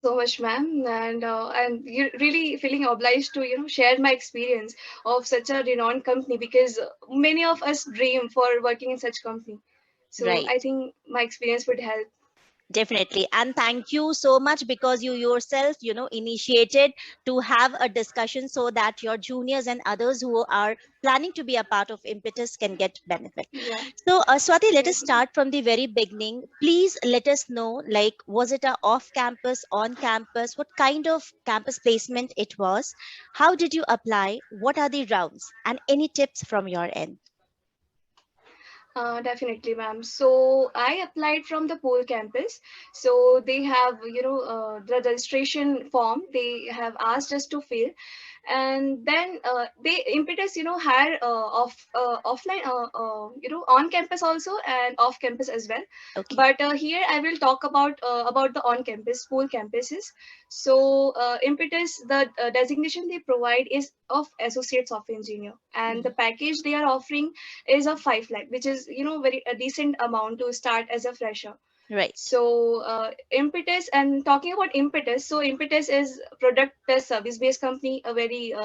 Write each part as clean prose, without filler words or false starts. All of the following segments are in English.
so much, ma'am, and I'm really feeling obliged to share my experience of such a renowned company, because many of us dream for working in such company. So Right. I think my experience would help. Definitely. And thank you so much because you yourself, initiated to have a discussion so that your juniors and others who are planning to be a part of Impetus can get benefit. Yeah, So, Swati, let us definitely. start from the very beginning. Please let us know, like, was it a off campus, on campus? What kind of campus placement it was? How did you apply? What are the rounds? And any tips from your end? Definitely, ma'am. So I applied from the Pole campus. So they have, the registration form they have asked us to fill, and then they Impetus, hire offline, on campus also and off campus as well. Okay. But here I will talk about the on campus Pole campuses. So Impetus, the designation they provide is of associate software engineer, and the Mhm. package they are offering is of 5 lakh, which is very a decent amount to start as a fresher. Right. So Impetus, and talking about Impetus, so Impetus is product plus service based company, a very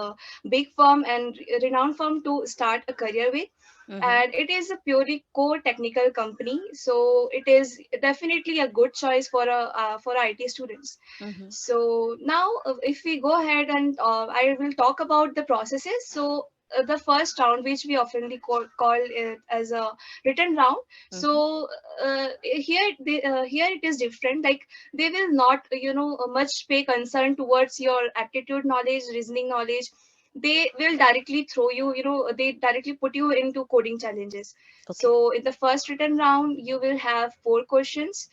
big firm and renowned firm to start a career with. Mm-hmm. And it is a purely core technical company, so it is definitely a good choice for IT students. Mm-hmm. So now, if we go ahead and I will talk about the processes. So the first round, which we oftenly call it as a written round. Mm-hmm. So here it is different. Like, they will not much pay concern towards your aptitude knowledge, reasoning knowledge. They will directly throw you. They directly put you into coding challenges. Okay. So in the first written round, you will have 4 questions,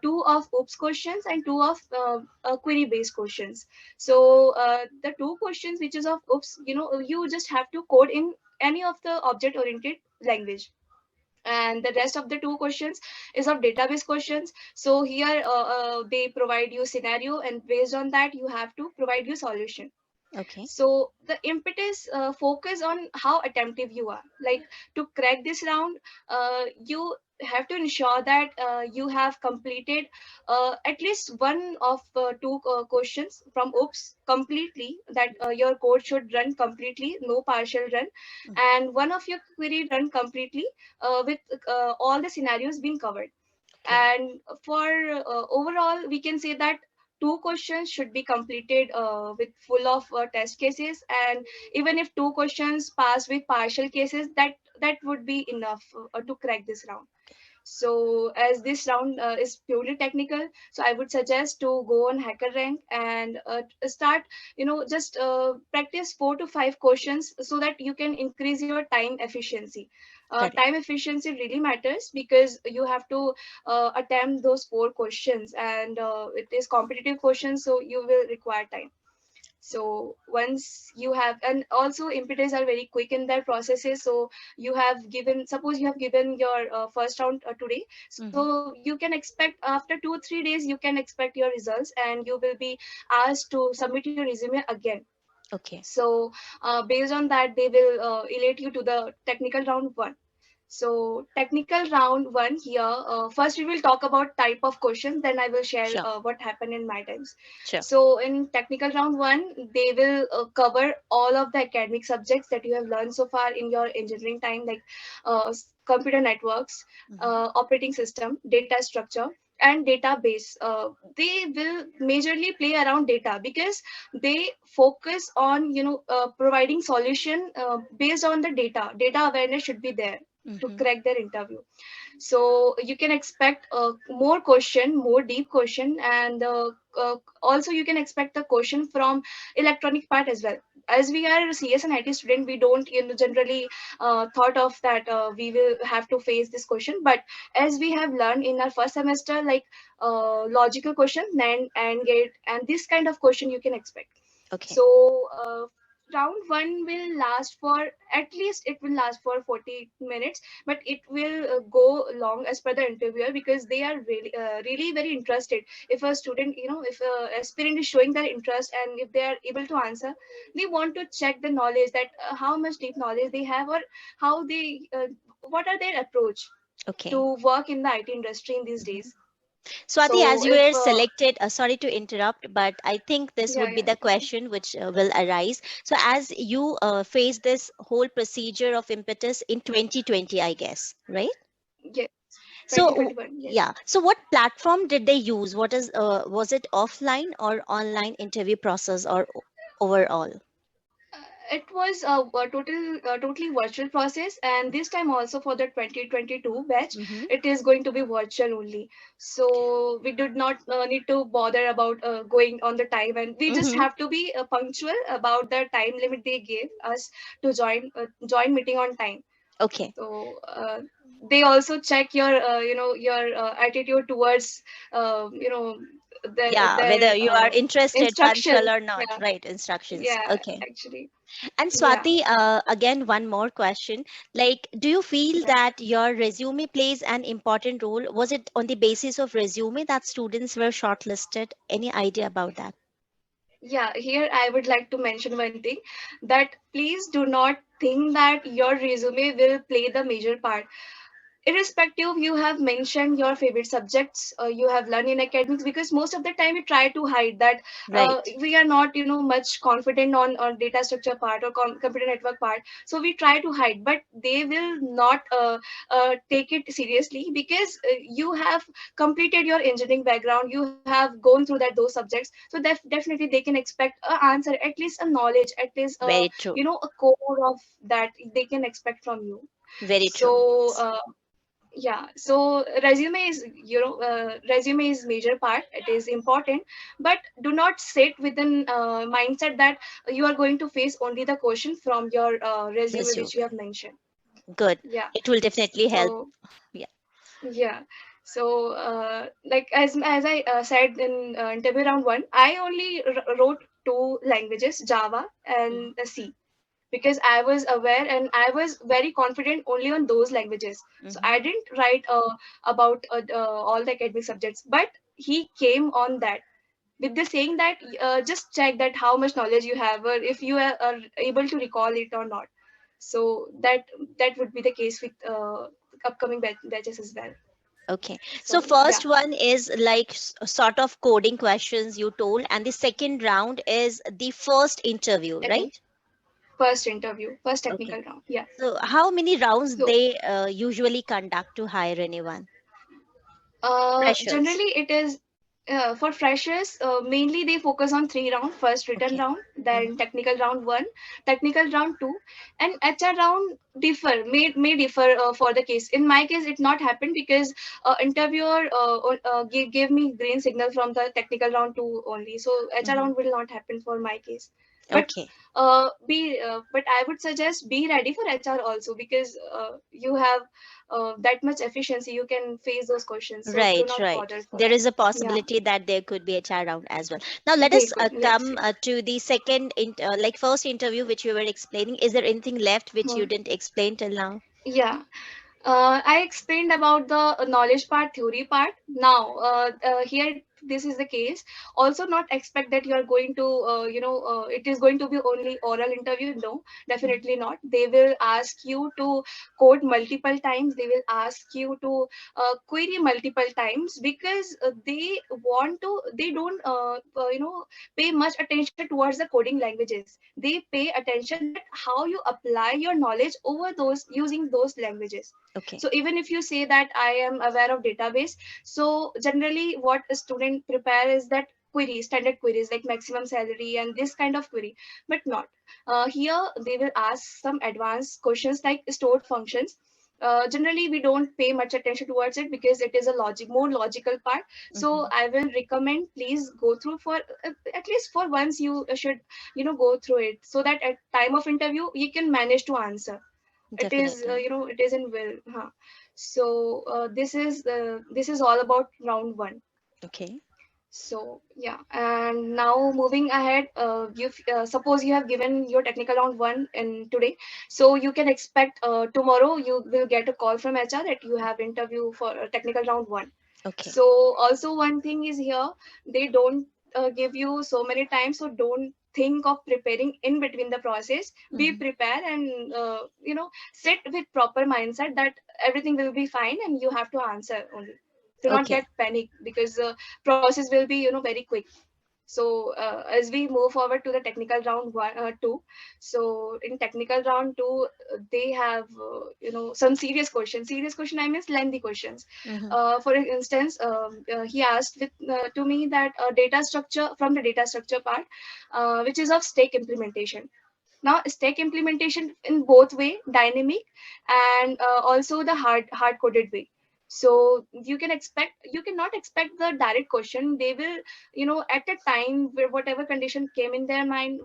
two of OOPS questions and two of query based questions. So the 2 questions which is of OOPS, you just have to code in any of the object oriented language, and the rest of the 2 questions is of database questions. So here they provide you scenario, and based on that you have to provide you solution. Okay. So the Impetus focus on how attentive you are. Like, to crack this round, you have to ensure that you have completed at least one of 2 questions from OOPS completely, that your code should run completely, no partial run, Mm. and one of your query run completely with all the scenarios being covered. Okay. And for overall, we can say that 2 questions should be completed with full of test cases, and even if 2 questions pass with partial cases, that would be enough to crack this round. So as this round is purely technical, so I would suggest to go on Hacker Rank and start, just practice 4 to 5 questions so that you can increase your time efficiency. Correct. Time efficiency really matters, because you have to attempt those 4 questions, and it is competitive questions, so you will require time. So once you have, and also Impetus are very quick in their processes. So you have given, suppose you have given your first round today, Mm-hmm. so you can expect after 2 3 days you can expect your results, and you will be asked to submit your resume again. Okay. So based on that, they will elate you to the technical round one. So technical round one here, first we will talk about type of questions, then I will share Sure. what happened in my times. Sure. So in technical round one, they will cover all of the academic subjects that you have learned so far in your engineering time, like computer networks, Mm-hmm. operating system, data structure, and database. They will majorly play around data, because they focus on providing solution based on the data. Data awareness should be there to Mm-hmm. crack their interview. So you can expect more deep question, and also you can expect the question from electronic part as well. As we are CS and IT student, we don't generally thought of that we will have to face this question. But as we have learned in our first semester, like logical question, and gate, and this kind of question you can expect. Okay. So round one will last for, at least it will last for 40 minutes, but it will go long as per the interviewer, because they are really very interested. If a student, if a aspirant is showing their interest, and if they are able to answer, they want to check the knowledge, that how much deep knowledge they have, or how they what are their approach Okay. to work in the IT industry in these Mm-hmm. days. Swati, as So you if were selected, sorry to interrupt, but I think this yeah, would be yeah, the go on. question which will arise. So, as you face this whole procedure of impetus in 2020, I guess, right? Yes, So, 2021, yes. yeah. So, what platform did they use? What is was it offline or online interview process or overall? It was totally virtual process, and this time also for the 2022 batch, Mm-hmm. it is going to be virtual only. So we did not need to bother about going on the time, and we just Mm-hmm. have to be punctual about the time limit they gave us to join meeting on time. Okay. So they also check your your attitude towards Yeah, their whether you are interested, punctual instructions. or not, Yeah, right? Instructions. yeah, Okay. actually, And yeah, Swati, again, one more question. Like, do you feel yeah. that your resume plays an important role? Was it on the basis of resume that students were shortlisted? Any idea about that? Yeah, here I would like to mention one thing, that please do not think that your resume will play the major part. Irrespective, you have mentioned your favorite subjects you have learned in academics, because most of the time we try to hide that Right. we are not much confident on data structure part or computer network part, so we try to hide, but they will not take it seriously, because you have completed your engineering background, you have gone through those subjects, so definitely they can expect an answer, at least a knowledge, at least Very true. a core of that they can expect from you. Very true. So yeah, so resume is major part, it is important, but do not sit within mindset that you are going to face only the question from your resume which you Resume. have mentioned. Good. Yeah, It will definitely help. so Yeah. yeah, so like as I said in interview round one, I only wrote two languages, Java and the C, because I was aware and I was very confident only on those languages. So Mm-hmm. I didn't write about all the academic subjects, but he came on that with the saying that just check that how much knowledge you have, or if you are able to recall it or not. So that would be the case with upcoming batches as well. Okay. So So yeah, first one is like sort of coding questions you told, and the second round is the first interview, technical right? first interview, first Okay. technical round. Yeah. So how many rounds So they usually conduct to hire anyone? Freshers. Generally, it is for freshers. Mainly, they focus on three rounds: first written Okay. round, then Mm-hmm. technical round one, technical round two, and HR round may differ for the case. In my case, it not happened because interviewer gave me green signal from the technical round two only. So HR Mm-hmm. round will not happen for my case. But Okay. but I would suggest be ready for HR also, because you have that much efficiency, you can face those questions, so do Right, not right. bother for There that. is a Yeah, possibility that there could be a chat round as well. Now let they us could, yes, come yes. to the second, like first interview which you were explaining. Is there anything left which you Hmm. didn't explain till now? Yeah, I explained about the knowledge part, theory part. Now, here this is the case. Also, not expect that you are going to, it is going to be only oral interview. No, Mhm. definitely not. They will ask you to code multiple times. They will ask you to query multiple times, because they want to. They don't, pay much attention towards the coding languages. They pay attention that how you apply your knowledge over those using those languages. Okay. So even if you say that I am aware of database, so generally what a student prepare is that queries, standard queries like maximum salary and this kind of query, but not here. They will ask some advanced questions like stored functions. Generally we don't pay much attention towards it, because it is a more logical part. So Hmm. I will recommend, please go through for at least for once. You should go through it, so that at time of interview you can manage to answer. It is Definitely. it is in will, huh? So this is all about round one. Okay. So yeah, and now moving ahead, you suppose you have given your technical round one in today, so you can expect tomorrow you will get a call from HR that you have interview for technical round one. Okay. So also one thing is here, they don't give you so many times, so don't think of preparing in between the process. Be Hmm. prepared and sit with proper mindset that everything will be fine and you have to answer only. Do not Okay. get panic, because process will be very quick. So as we move forward to the technical round two, so in technical round two, they have some serious question, I mean lengthy questions. Mm-hmm. For instance, he asked to me that data structure, from the data structure part, which is of stake implementation. Now stack implementation in both way, dynamic and also the hard coded way. So you cannot expect the direct question. They will, at a time where whatever condition came in their mind,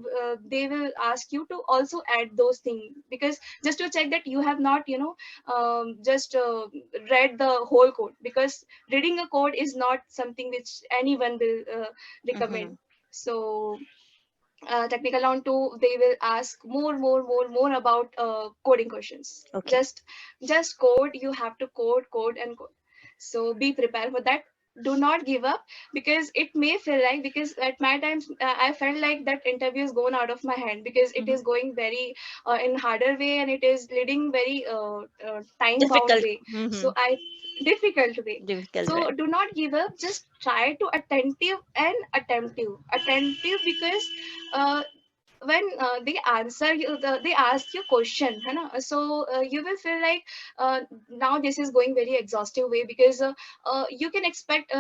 they will ask you to also add those things, because just to check that you have not, just read the whole code, because reading a code is not something which anyone will Mm-hmm. recommend. So technical round two, they will ask more about coding questions. Okay. Just code. You have to code and code. So be prepared for that. Do not give up, because it may feel like, because at my times I felt like that interview is gone out of my hand, because it Mm-hmm. is going very in harder way, and it is leading very time bound Difficult. way. Mm-hmm. So I difficult way. Difficult, So right? do not give up. Just try to attentive, because uh, when they answer you, they ask you question, है ना? So you will feel like now this is going very exhaustive way, because you can expect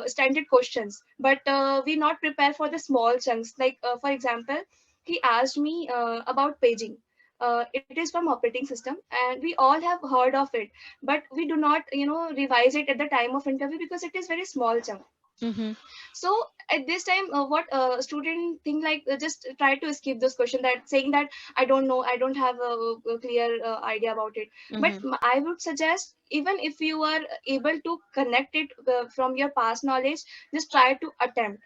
standard questions, but we not prepare for the small chunks. Like for example, he asked me about paging. It is from operating system, and we all have heard of it, but we do not revise it at the time of interview, because it is very small chunk. Mm-hmm. So at this time, what student think like, just try to skip this question, that saying that I don't know, I don't have a clear idea about it. But Mm-hmm. I would suggest, even if you are able to connect it from your past knowledge, just try to attempt,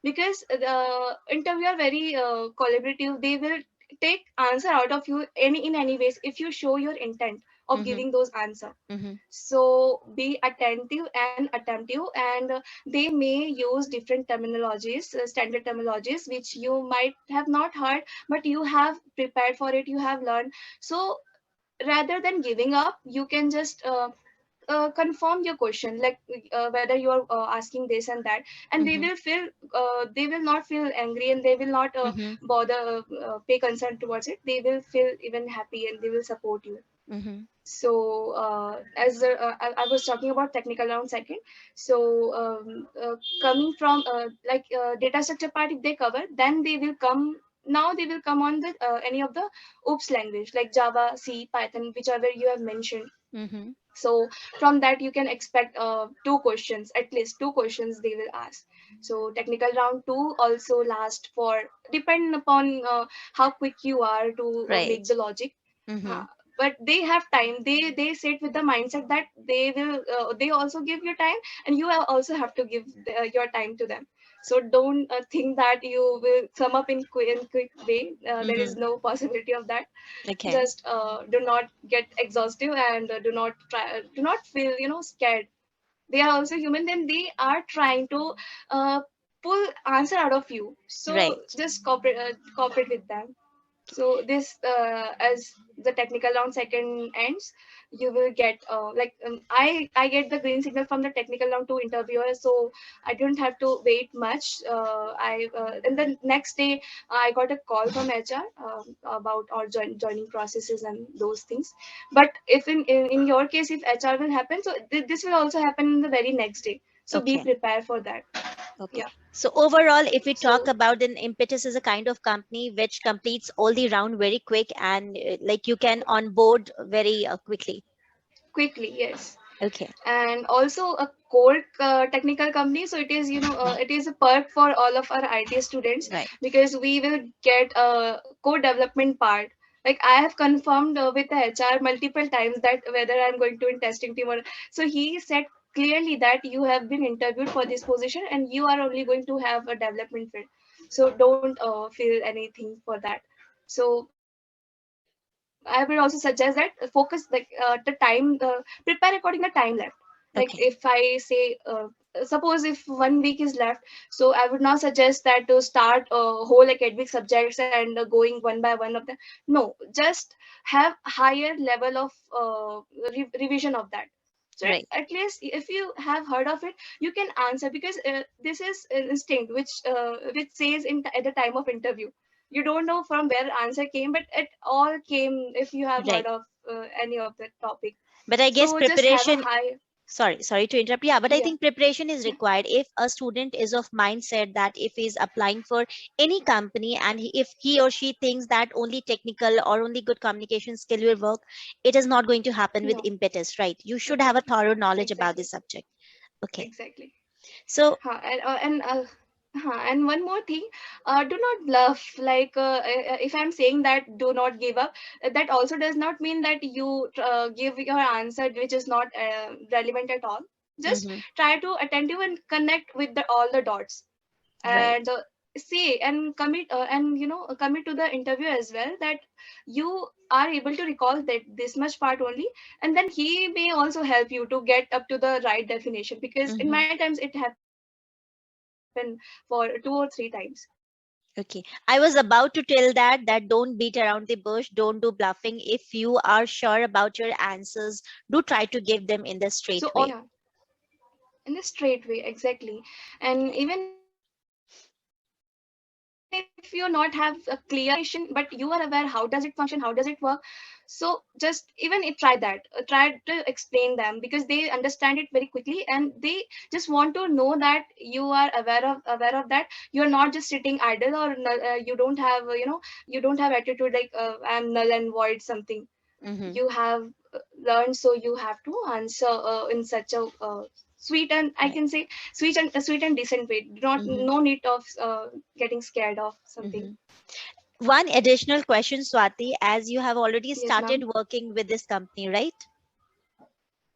because the interviewer very collaborative. They will take answer out of you in any ways, if you show your intent of Mm-hmm. giving those answer. Mm-hmm. So be attentive and attentive, and they may use different terminologies, standard terminologies, which you might have not heard, but you have prepared for it, you have learned. So rather than giving up, you can just confirm your question, like whether you are asking this and that, and Mm-hmm. they will not feel angry, and they will not Mm-hmm. bother pay concern towards it. They will feel even happy, and they will support you. Mm-hmm. So as I was talking about technical round second. So coming from data structure part, if they cover, then they will come. Now they will come on the any of the oops language, like Java, C, Python, whichever you have mentioned. Mm-hmm. So from that you can expect two questions, at least two questions they will ask. So technical round two also last for, depend upon how quick you are to make Right. the logic. Mm-hmm. But they have time. They sit with the mindset that they will they also give you time, and you also have to give your time to them. So don't think that you will sum up in quick way. There is Mm-hmm. no possibility of that. Okay. Just do not get exhaustive, and do not feel scared. They are also human, then they are trying to uh, pull answer out of you. So Right. just cooperate with them. So this as the technical round second ends, you will get I get the green signal from the technical round to interviewer, so I don't have to wait much. I And the next day I got a call from HR about our joining processes and those things. But if in your case, if HR will happen, so this will also happen in the very next day, so be Okay. prepared for that. Okay. Yeah. So overall, if we talk So about, an Impetus is a kind of company which completes all the round very quick, and like you can onboard very quickly. quickly, yes. Okay. And also a core technical company, so it is it is a perk for all of our IT students, Right. because we will get a code development part. Like I have confirmed with the HR multiple times that whether I'm going to in testing team, or so he said clearly that you have been interviewed for this position, and you are only going to have a development field. So don't feel anything for that. So I will also suggest that focus, like the time, prepare according the time left. Like Okay. if I say suppose if 1 week is left, so I would not suggest that to start whole academic subjects and going one by one of them. No, just have higher level of revision of that. So Right. at least if you have heard of it, you can answer, because this is an instinct which says at the time of interview. You don't know from where answer came, but it all came if you have Right. heard of any of the topic. But I guess So just have a preparation, high, sorry to interrupt. Yeah, but I yeah, think preparation is yeah, required if a student is of mindset that if he's applying for any company and if he or she thinks that only technical or only good communication skill will work, it is not going to happen with no, impetus, right? You should have a exactly, thorough knowledge about the exactly, subject. Okay. exactly. So, And one more thing, do not bluff. Like if I'm saying that do not give up, that also does not mean that you give your answer which is not relevant at all. Just mhm, try to attentive and connect with all the dots, right. and say and commit, and commit to the interview as well, that you are able to recall that this much part only, and then he may also help you to get up to the right definition, because in Mhm. my times it happened for 2 or 3 times. Okay. I was about to tell that don't beat around the bush, don't do bluffing. If you are sure about your answers, do try to give them in the So straight all, way. yeah, in a straight way, exactly. And even if you not have a clear definition, but you are aware how does it function, how does it work, so just even try that, try to explain them, because they understand it very quickly, and they just want to know that you are aware of that. You are not just sitting idle, or you don't have you don't have attitude like I'm null and void something. Mm-hmm. You have learned, so you have to answer in such a sweet, and I Right. can say sweet and decent way. Not Mm-hmm. no need of getting scared of something. Mm-hmm. One additional question, Swati, as you have already Yes, started ma'am. working with this company, right?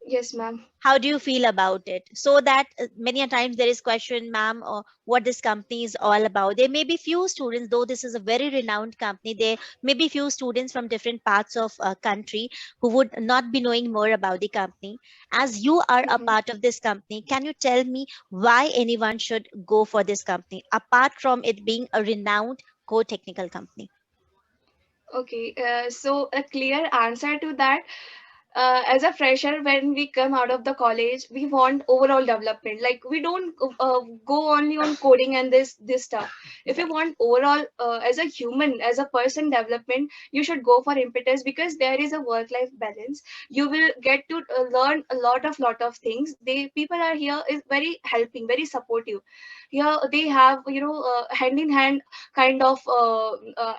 Yes, ma'am. How do you feel about it? So that many a times there is question, ma'am, or what this company is all about. There may be few students, though this is a very renowned company, there may be few students from different parts of country who would not be knowing more about the company. As you are a Mhm. part of this company, can you tell me why anyone should go for this company apart from it being a renowned core technical company? Okay, so a clear answer to that. As a fresher, when we come out of the college, we want overall development. Like we don't go only on coding and this stuff. If you Right. want overall, as a human, as a person development, you should go for Impetus, because there is a work life balance. You will get to learn a lot of things. They people are here is very helping, very supportive. Here they have hand in hand kind of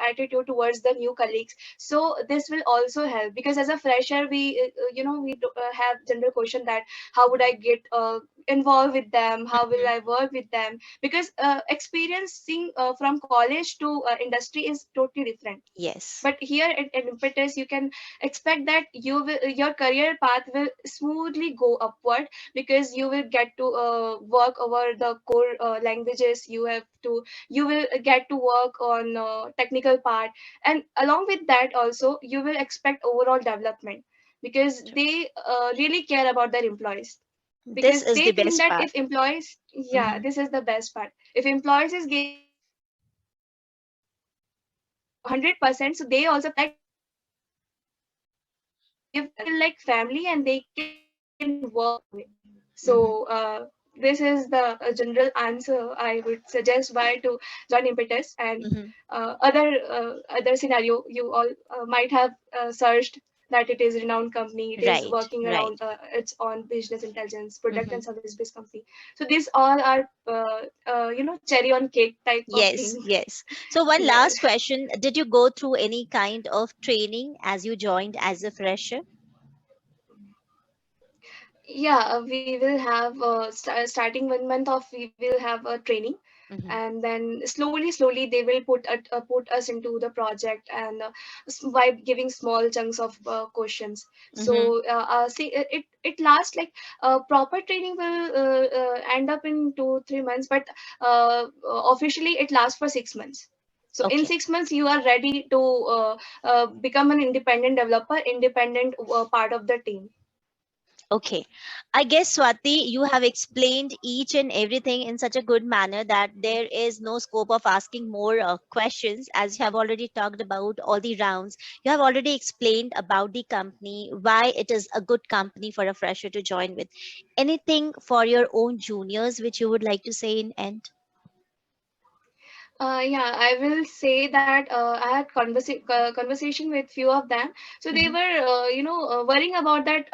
attitude towards the new colleagues. So this will also help, because as a fresher we have general question that how would I get involved with them, how will Mhm. I work with them, because experiencing from college to industry is totally different. Yes. But here at Impetus, you can expect that your career path will smoothly go upward, because you will get to work over the core languages. You will get to work on technical part, and along with that also you will expect overall development, because True. they really care about their employees, This because is they the think best that part. if employees, yeah, Mhm. this is the best part. If employees is giving their 100%, so they also feel like family, and they can work in that way. So Mhm. this is the general answer I would suggest why to join Impetus. And Mhm. other scenario, you all might have searched that it is a renowned company. It is Right. working Right. around its own business intelligence, product Mhm. and service based company. So these all are cherry on cake type of Yes, things. yes. So one Yes. last question. Did you go through any kind of training as you joined as a fresher? Yeah, we will have starting 1 month of we will have a training, Hmm. and then slowly they will put us into the project, and by giving small chunks of questions. Hmm. So see, it lasts like proper training will end up in 2-3 months, but officially it lasts for 6 months. So in Okay. 6 months you are ready to become an independent developer, independent part of the team. Okay. I guess, Swati, you have explained each and everything in such a good manner that there is no scope of asking more questions, as you have already talked about all the rounds. You have already explained about the company, why it is a good company for a fresher to join with. Anything for your own juniors which you would like to say in end? Yeah, I will say that I had conversation with few of them. So they Mm-hmm. were, worrying about that.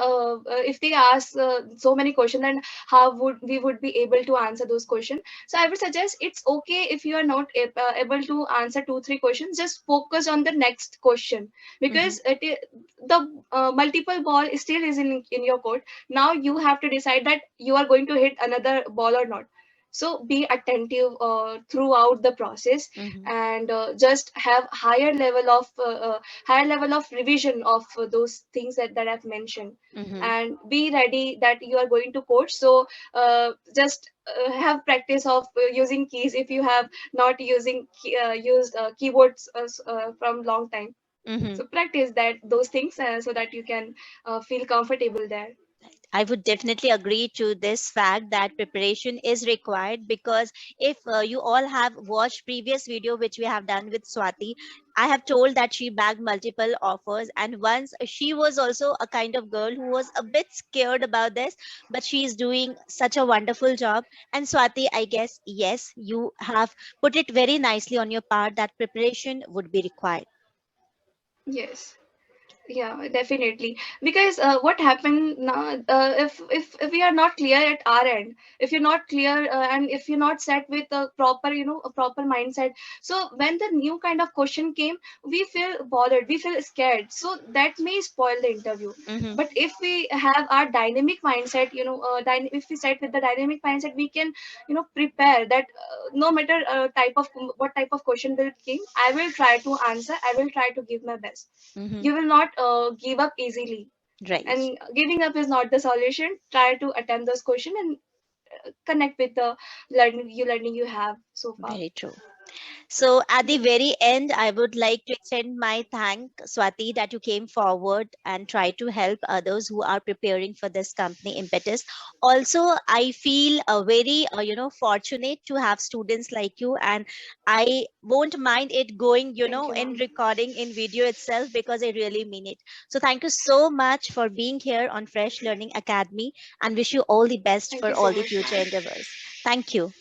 If they ask so many questions, then how would we would be able to answer those questions? So I would suggest it's okay if you are not able to answer 2 3 questions. Just focus on the next question, Mm-hmm. because the multiple ball still is in your court. Now you have to decide that you are going to hit another ball or not. So be attentive throughout the process, Mm-hmm. and just have higher level of revision of those things that I've mentioned, Mm-hmm. and be ready that you are going to coach. So just have practice of using keys if you have not used keyboards from long time. Mm-hmm. So practice that those things so that you can feel comfortable there. I would definitely agree to this fact that preparation is required, because if you all have watched previous video which we have done with Swati, I have told that she bagged multiple offers, and once she was also a kind of girl who was a bit scared about this, but she is doing such a wonderful job. And Swati, I guess yes, you have put it very nicely on your part that preparation would be required. Yes. Yeah, definitely. Because what happened now, if we are not clear at our end, if you're not clear and if you're not set with a proper, a proper mindset, so when the new kind of question came, we feel bothered, we feel scared. So that may spoil the interview. Mm-hmm. But if we have our dynamic mindset, if we set with the dynamic mindset, we can, prepare that no matter what type of question will came, I will try to answer. I will try to give my best. Mm-hmm. You will not give up easily, Right. and giving up is not the solution. Try to attempt those questions and connect with the learning you have so far. Very true. So at the Yes, very end, I would like to extend my thank, Swati, that you came forward and try to help others who are preparing for this company Impetus. Also, I feel very, fortunate to have students like you, and I won't mind it going, thank you, in ma'am. recording in video itself, because I really mean it. So thank you so much for being here on Fresh Learning Academy, and wish you all the best Thank for you so all the much, future ma'am. endeavors. Thank you.